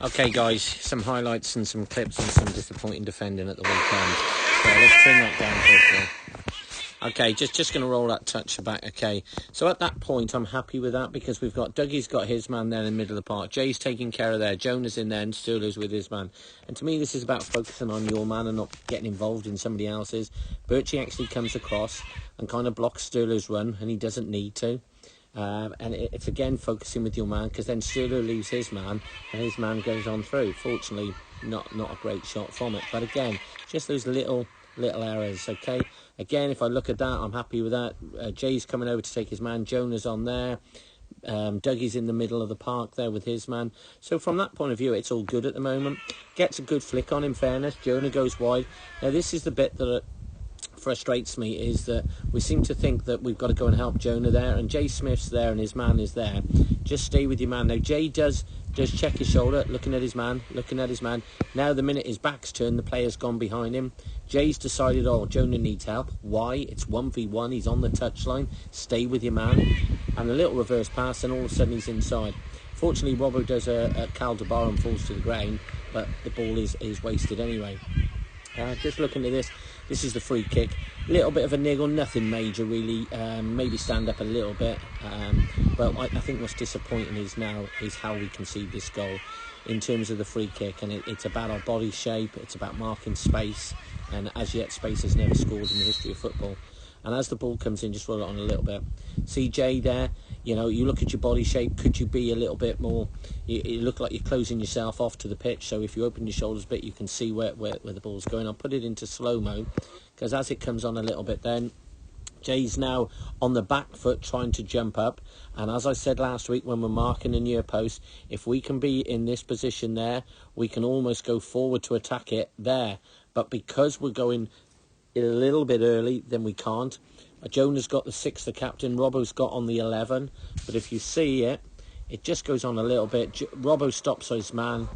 Okay guys, some highlights and some clips and some disappointing defending at the weekend. So let's turn that down quickly. Okay, just going to roll that touch back. Okay, so at that point I'm happy with that because we've got Dougie's got his man there in the middle of the park. Jay's taking care of there. Jonah's in there and Sturlo's with his man. And to me this is about focusing on your man and not getting involved in somebody else's. Birchie actually comes across and kind of blocks Sturlo's run and he doesn't need to. And it's again focusing with your man because then Sturlo leaves his man and his man goes on through. Fortunately, not a great shot from it, but again, just those little errors. Okay, again, if I look at that, I'm happy with that. Jay's coming over to take his man. Jonah's on there. Dougie's in the middle of the park there with his man. So from that point of view, it's all good at the moment. Gets a good flick on, in fairness. Jonah goes wide. Now this is the bit that frustrates me, is that we seem to think that we've got to go and help Jonah there, and Jay Smith's there and his man is there. Just stay with your man. Now Jay does check his shoulder, looking at his man. Now the minute his back's turned, the player's gone behind him. Jay's decided, oh, Jonah needs help. Why? It's 1v1, he's on the touchline. Stay with your man. And a little reverse pass and all of a sudden he's inside. Fortunately, Robbo does a Caldebar and falls to the ground, but the ball is wasted anyway. Just looking at this is the free kick. A little bit of a niggle, nothing major really. Maybe stand up a little bit. But I think what's disappointing is how we concede this goal in terms of the free kick. And it's about our body shape, it's about marking space. And as yet, space has never scored in the history of football. And as the ball comes in, just roll it on a little bit. See Jay there, you look at your body shape. Could you be a little bit more? You look like you're closing yourself off to the pitch. So if you open your shoulders a bit, you can see where the ball's going. I'll put it into slow-mo because as it comes on a little bit then, Jay's now on the back foot trying to jump up. And as I said last week when we're marking a near post, if we can be in this position there, we can almost go forward to attack it there. But because we're going a little bit early, then we can't. Jonah's got the 6, the captain. Robbo's got on the 11. But if you see it just goes on a little bit. Robbo stops his man.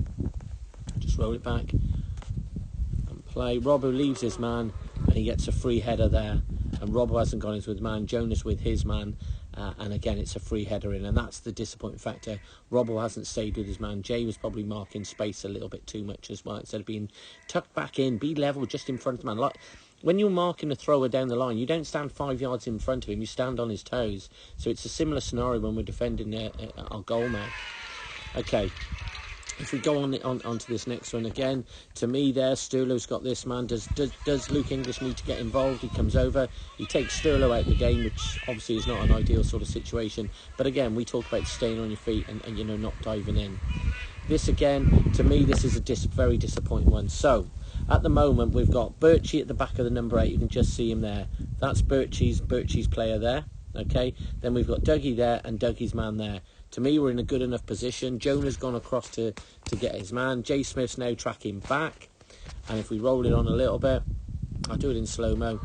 Just roll it back and play. Robbo leaves his man and he gets a free header there. And Robbo hasn't gone into his man. Jonah's with his man. And again, it's a free header in. And that's the disappointing factor. Robbo hasn't stayed with his man. Jay was probably marking space a little bit too much as well. Instead of being tucked back in, be level just in front of the man. Like, when you're marking a thrower down the line, you don't stand 5 yards in front of him, you stand on his toes. So it's a similar scenario when we're defending our goal man. Okay, if we go on to this next one again, to me there, Sturlo's got this man. Does Luke English need to get involved? He comes over, he takes Sturlo out of the game, which obviously is not an ideal sort of situation. But again, we talk about staying on your feet and not diving in. This again, to me, this is a very disappointing one. So, at the moment, we've got Birchie at the back of the number 8. You can just see him there. That's Birchie's player there. Okay. Then we've got Dougie there and Dougie's man there. To me, we're in a good enough position. Jonah's gone across to get his man. Jay Smith's now tracking back. And if we roll it on a little bit, I'll do it in slow-mo.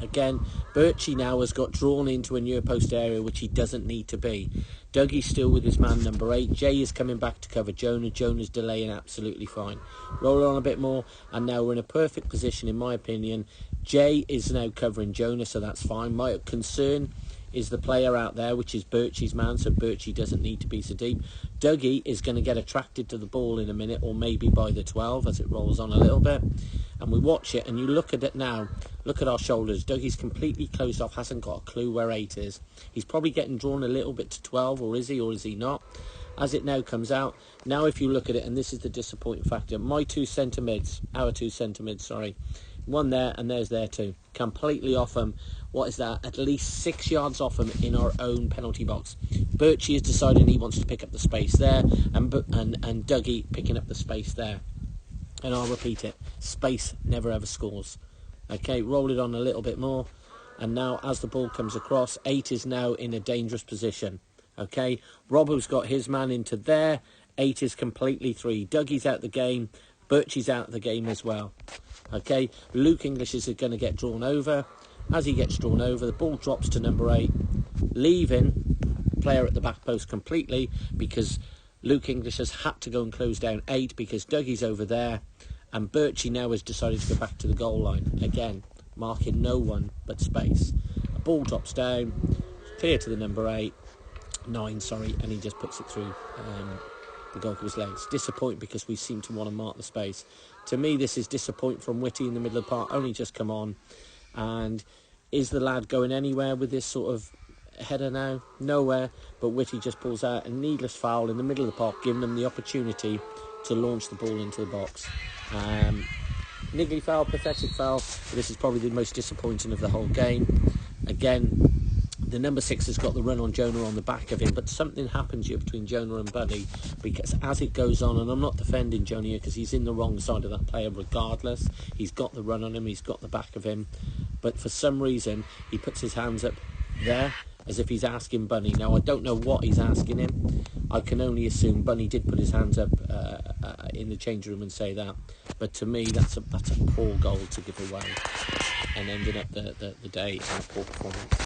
Again, Birchie now has got drawn into a near post area, which he doesn't need to be. Dougie's still with his man number 8. Jay is coming back to cover Jonah. Jonah's delaying absolutely fine. Roll it on a bit more, and now we're in a perfect position, in my opinion. Jay is now covering Jonah, so that's fine. My concern is the player out there, which is Birchie's man, so Birchie doesn't need to be so deep. Dougie is going to get attracted to the ball in a minute, or maybe by the 12 as it rolls on a little bit. And we watch it, and you look at it now. Look at our shoulders. Dougie's completely closed off, hasn't got a clue where 8 is. He's probably getting drawn a little bit to 12, or is he not? As it now comes out, now if you look at it, and this is the disappointing factor, our two centre mids, one there and there's there too, completely off him. What is that? At least 6 yards off him in our own penalty box. Birchie is deciding he wants to pick up the space there, and Dougie picking up the space there. And I'll repeat it, space never ever scores. Okay, roll it on a little bit more, and now as the ball comes across, 8 is now in a dangerous position. Okay, Robbo's got his man into there, 8 is completely 3. Dougie's out the game, Birchie's out the game as well. Okay, Luke English is going to get drawn over. As he gets drawn over, the ball drops to number 8, leaving player at the back post completely, because Luke English has had to go and close down 8 because Dougie's over there, and Birchie now has decided to go back to the goal line. Again, marking no one but space. A ball drops down, clear to the number 9, and he just puts it through the goalkeeper's legs. Disappointing because we seem to want to mark the space. To me, this is disappointing from Whitty in the middle of the park, only just come on. And is the lad going anywhere with this sort of header now? Nowhere, but Whitty just pulls out a needless foul in the middle of the park, giving them the opportunity to launch the ball into the box. Niggly foul, pathetic foul, but this is probably the most disappointing of the whole game. Again, the number 6 has got the run on Jonah on the back of him, but something happens here between Jonah and Buddy, because as it goes on, and I'm not defending Jonah here because he's in the wrong side of that player regardless, he's got the run on him, he's got the back of him, but for some reason he puts his hands up there as if he's asking Bunny. Now I don't know what he's asking him. I can only assume Bunny did put his hands up in the change room and say that, but to me that's a poor goal to give away and ending up the day in a poor performance.